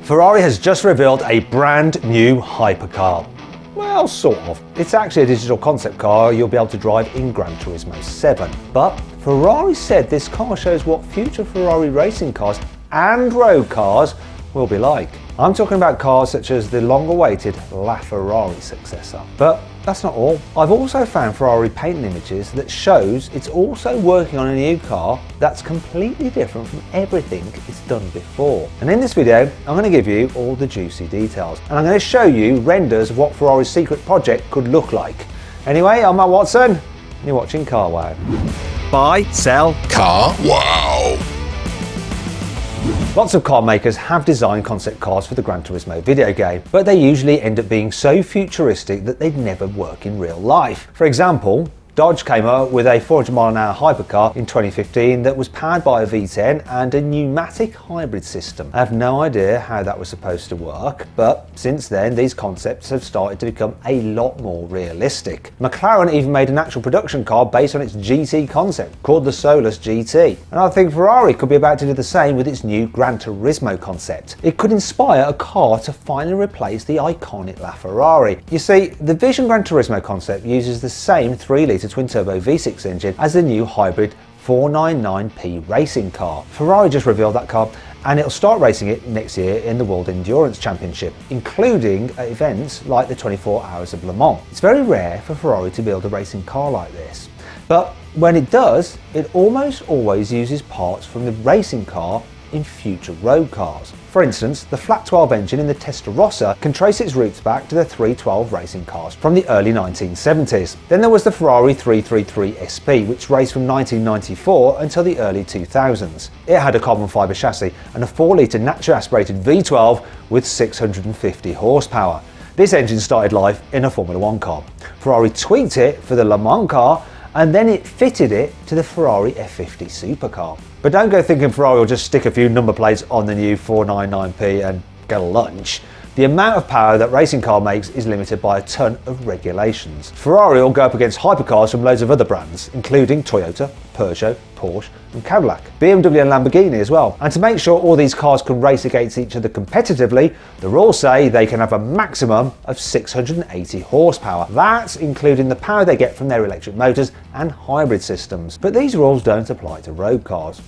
Ferrari has just revealed a brand new hypercar. Well, sort of. It's actually a digital concept car you'll be able to drive in Gran Turismo 7. But Ferrari said this car shows what future Ferrari racing cars and road cars will be like. I'm talking about cars such as the long-awaited LaFerrari successor. But that's not all. I've also found Ferrari painting images that shows it's also working on a new car that's completely different from everything it's done before. And in this video, I'm going to give you all the juicy details. And I'm going to show you renders of what Ferrari's secret project could look like. Anyway, I'm Matt Watson, and you're watching Carwow. Buy, sell, Carwow. Lots of car makers have designed concept cars for the Gran Turismo video game, but they usually end up being so futuristic that they'd never work in real life. For example, Dodge came up with a 400-mile-an-hour hypercar in 2015 that was powered by a V10 and a pneumatic hybrid system. I have no idea how that was supposed to work, but since then these concepts have started to become a lot more realistic. McLaren even made an actual production car based on its GT concept called the Solus GT. And I think Ferrari could be about to do the same with its new Gran Turismo concept. It could inspire a car to finally replace the iconic LaFerrari. You see, the Vision Gran Turismo concept uses the same 3-litre twin-turbo V6 engine as the new hybrid 499P racing car. Ferrari just revealed that car, and it'll start racing it next year in the World Endurance Championship, including events like the 24 Hours of Le Mans. It's very rare for Ferrari to build a racing car like this, but when it does, it almost always uses parts from the racing car in future road cars. For instance, the flat 12 engine in the Testarossa can trace its roots back to the 312 racing cars from the early 1970s. Then there was the Ferrari 333 SP, which raced from 1994 until the early 2000s. It had a carbon fibre chassis and a 4-litre naturally aspirated V12 with 650 horsepower. This engine started life in a Formula 1 car. Ferrari tweaked it for the Le Mans car, and then it fitted it to the Ferrari F50 supercar. But don't go thinking Ferrari will just stick a few number plates on the new 499P and get a lunch. The amount of power that racing car makes is limited by a ton of regulations. Ferrari will go up against hypercars from loads of other brands, including Toyota, Peugeot, Porsche and Cadillac, BMW and Lamborghini as well. And to make sure all these cars can race against each other competitively, the rules say they can have a maximum of 680 horsepower. That's including the power they get from their electric motors and hybrid systems. But these rules don't apply to road cars,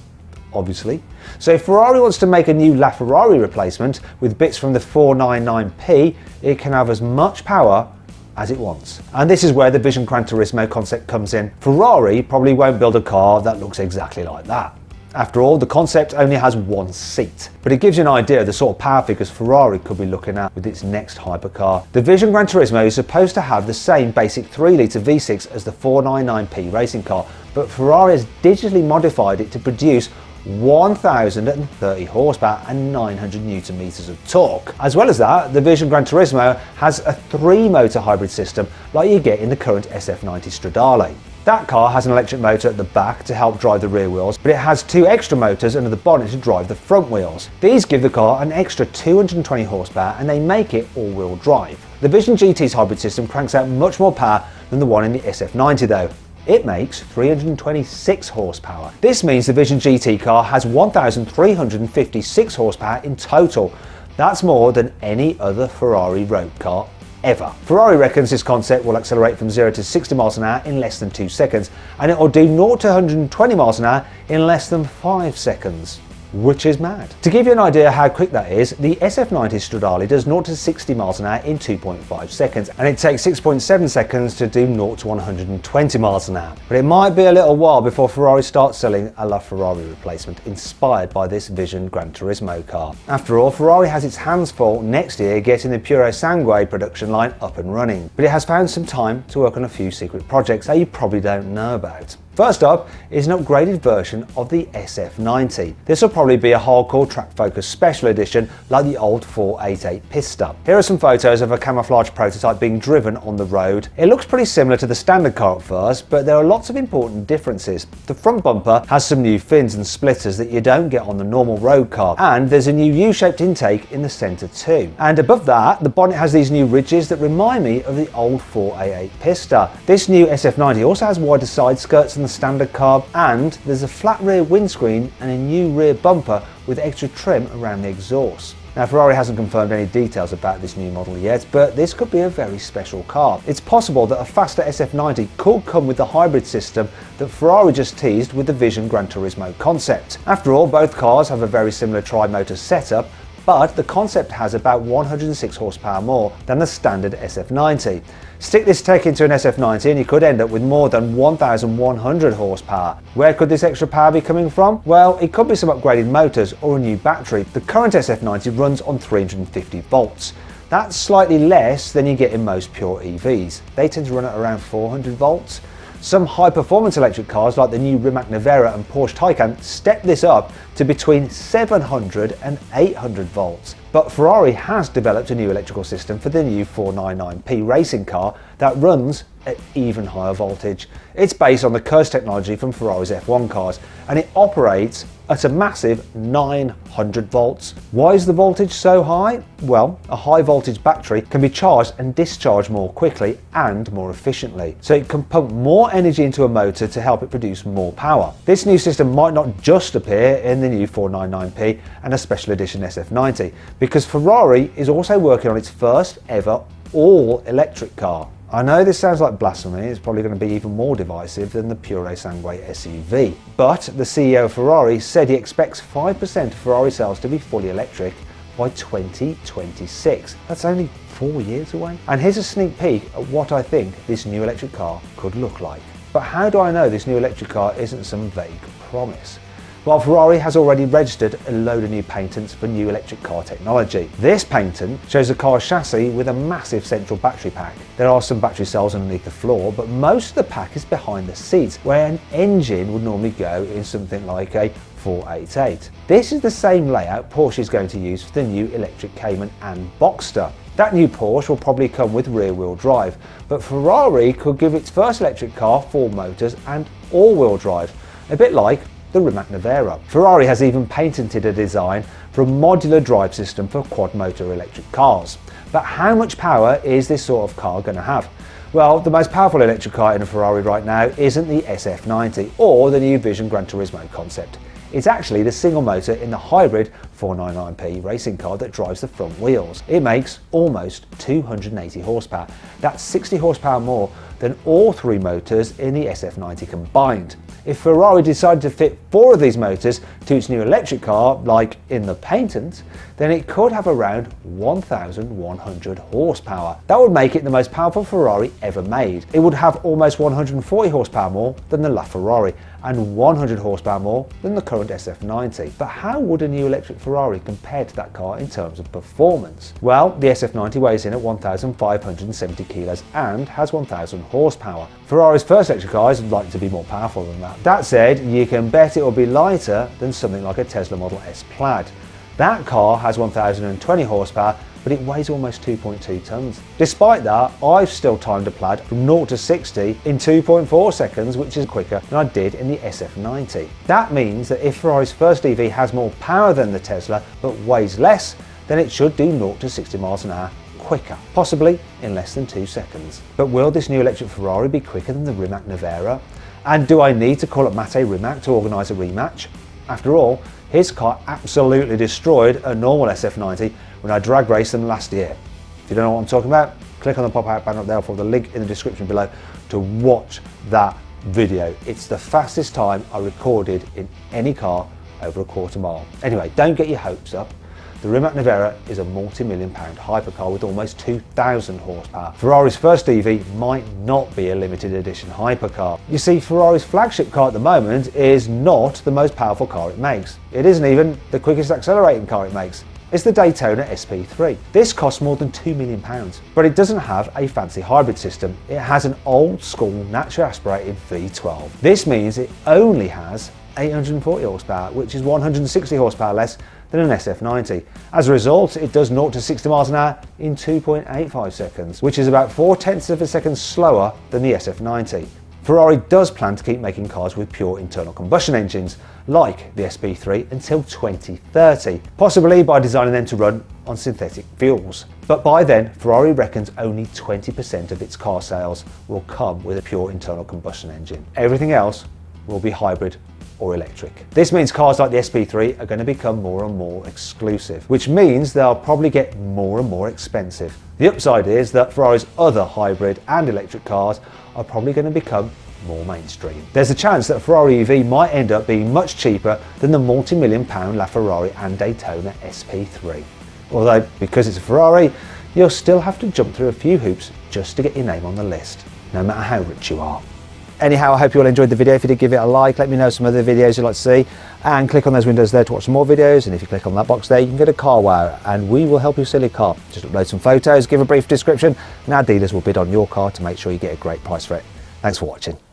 obviously. So if Ferrari wants to make a new LaFerrari replacement with bits from the 499P, it can have as much power as it wants. And this is where the Vision Gran Turismo concept comes in. Ferrari probably won't build a car that looks exactly like that. After all, the concept only has one seat, but it gives you an idea of the sort of power figures Ferrari could be looking at with its next hypercar. The Vision Gran Turismo is supposed to have the same basic 3-litre V6 as the 499P racing car, but Ferrari has digitally modified it to produce 1,030 horsepower and 900 newton meters of torque. As well as that, the Vision Gran Turismo has a 3-motor hybrid system like you get in the current SF90 Stradale. That car has an electric motor at the back to help drive the rear wheels, but it has 2 extra motors under the bonnet to drive the front wheels. These give the car an extra 220 horsepower and they make it all-wheel drive. The Vision GT's hybrid system cranks out much more power than the one in the SF90 though. It makes 326 horsepower. This means the Vision GT car has 1,356 horsepower in total. That's more than any other Ferrari road car ever. Ferrari reckons this concept will accelerate from 0 to 60 miles an hour in less than 2 seconds, and it will do 0 to 120 miles an hour in less than 5 seconds. Which is mad. To give you an idea how quick that is, the SF90 Stradale does 0 to 60 miles an hour in 2.5 seconds, and it takes 6.7 seconds to do 0 to 120 miles an hour. But it might be a little while before Ferrari starts selling a LaFerrari replacement inspired by this Vision Gran Turismo car. After all, Ferrari has its hands full next year getting the Puro Sangue production line up and running, but it has found some time to work on a few secret projects that you probably don't know about. First up is an upgraded version of the SF90. This will probably be a hardcore track focus special edition like the old 488 Pista. Here are some photos of a camouflage prototype being driven on the road. It looks pretty similar to the standard car at first, but there are lots of important differences. The front bumper has some new fins and splitters that you don't get on the normal road car, and there's a new U-shaped intake in the centre too. And above that, the bonnet has these new ridges that remind me of the old 488 Pista. This new SF90 also has wider side skirts than the standard car, and there's a flat rear windscreen and a new rear bumper with extra trim around the exhaust. Now, Ferrari hasn't confirmed any details about this new model yet, but this could be a very special car. It's possible that a faster SF90 could come with the hybrid system that Ferrari just teased with the Vision Gran Turismo concept. After all, both cars have a very similar tri-motor setup, but the concept has about 106 horsepower more than the standard SF90. Stick this tech into an SF90 and you could end up with more than 1,100 horsepower. Where could this extra power be coming from? Well, it could be some upgraded motors or a new battery. The current SF90 runs on 350 volts. That's slightly less than you get in most pure EVs. They tend to run at around 400 volts. Some high-performance electric cars like the new Rimac Nevera and Porsche Taycan step this up to between 700 and 800 volts. But Ferrari has developed a new electrical system for the new 499p racing car that runs at even higher voltage. It's based on the Curse technology from Ferrari's F1 cars, and it operates at a massive 900 volts. Why is the voltage so high? Well, a high voltage battery can be charged and discharged more quickly and more efficiently, so it can pump more energy into a motor to help it produce more power. This new system might not just appear in the new 499p and a special edition SF90, because Ferrari is also working on its first ever all-electric car. I know this sounds like blasphemy, it's probably going to be even more divisive than the Pure Sangue SUV, but the CEO of Ferrari said he expects 5% of Ferrari sales to be fully electric by 2026. That's only 4 years away. And here's a sneak peek at what I think this new electric car could look like. But how do I know this new electric car isn't some vague promise? Well, Ferrari has already registered a load of new patents for new electric car technology. This patent shows a car's chassis with a massive central battery pack. There are some battery cells underneath the floor, but most of the pack is behind the seats, where an engine would normally go in something like a 488. This is the same layout Porsche is going to use for the new electric Cayman and Boxster. That new Porsche will probably come with rear-wheel drive, but Ferrari could give its first electric car 4 motors and all-wheel drive, a bit like the Rimac Nevera. Ferrari has even patented a design for a modular drive system for quad-motor electric cars. But how much power is this sort of car going to have? Well, the most powerful electric car in a Ferrari right now isn't the SF90 or the new Vision Gran Turismo concept. It's actually the single motor in the hybrid 499p racing car that drives the front wheels. It makes almost 280 horsepower. That's 60 horsepower more than all 3 motors in the SF90 combined. If Ferrari decided to fit 4 of these motors to its new electric car, like in the patent, then it could have around 1,100 horsepower. That would make it the most powerful Ferrari ever made. It would have almost 140 horsepower more than the LaFerrari and 100 horsepower more than the current SF90. But how would a new electric Ferrari compare to that car in terms of performance? Well, the SF90 weighs in at 1,570 kilos and has 1,000 horsepower. Ferrari's first electric car is likely to be more powerful than that. That said, you can bet it will be lighter than something like a Tesla Model S Plaid. That car has 1,020 horsepower, but it weighs almost 2.2 tons. Despite that, I've still timed a Plaid from 0 to 60 in 2.4 seconds, which is quicker than I did in the SF90. That means that if Ferrari's first EV has more power than the Tesla, but weighs less, then it should do 0 to 60 miles an hour quicker, possibly in less than 2 seconds. But will this new electric Ferrari be quicker than the Rimac Nevera? And do I need to call up Mate Rimac to organise a rematch? After all, his car absolutely destroyed a normal SF90 when I drag raced them last year. If you don't know what I'm talking about, click on the pop-out banner up there for the link in the description below to watch that video. It's the fastest time I recorded in any car over a quarter mile. Anyway, don't get your hopes up. The Rimac Nevera is a multi-million-pound hypercar with almost 2,000 horsepower. Ferrari's first EV might not be a limited edition hypercar. You see, Ferrari's flagship car at the moment is not the most powerful car it makes. It isn't even the quickest accelerating car it makes. It's the Daytona SP3. This costs more than £2 million, but it doesn't have a fancy hybrid system. It has an old-school naturally aspirated V12. This means it only has 840 horsepower, which is 160 horsepower less than an SF90. As a result, it does 0 to 60 miles an hour in 2.85 seconds, which is about 0.4 of a second slower than the SF90. Ferrari does plan to keep making cars with pure internal combustion engines, like the SP3, until 2030, possibly by designing them to run on synthetic fuels. But by then, Ferrari reckons only 20% of its car sales will come with a pure internal combustion engine. Everything else will be hybrid or electric. Ferrari has already registered a load of new patents for the new electric car. It's possible that a faster SF90 could come with the Vision Gran Turismo concept. After all, Ferrari has a very similar tri-motor setup. Ferrari could give its first electric car 4 motors and all-wheel drive, a bit like the Rimac Nevera. But Ferrari could come with a pure internal combustion engine. Everything else will be hybrid or electric. This means cars like the SP3 are going to become more and more exclusive, which means they'll probably get more and more expensive. The upside is that Ferrari's other hybrid and electric cars are probably going to become more mainstream. There's a chance that Ferrari EV might end up being much cheaper than the multi-million-pound LaFerrari and Daytona SP3. Although, because it's a Ferrari, you'll still have to jump through a few hoops just to get your name on the list, no matter how rich you are. Anyhow, I hope you all enjoyed the video. If you did, give it a like, let me know some other videos you'd like to see, and click on those windows there to watch some more videos. And if you click on that box there, you can go to CarWow and we will help you sell your car. Just upload some photos, give a brief description, and our dealers will bid on your car to make sure you get a great price for it. Thanks for watching.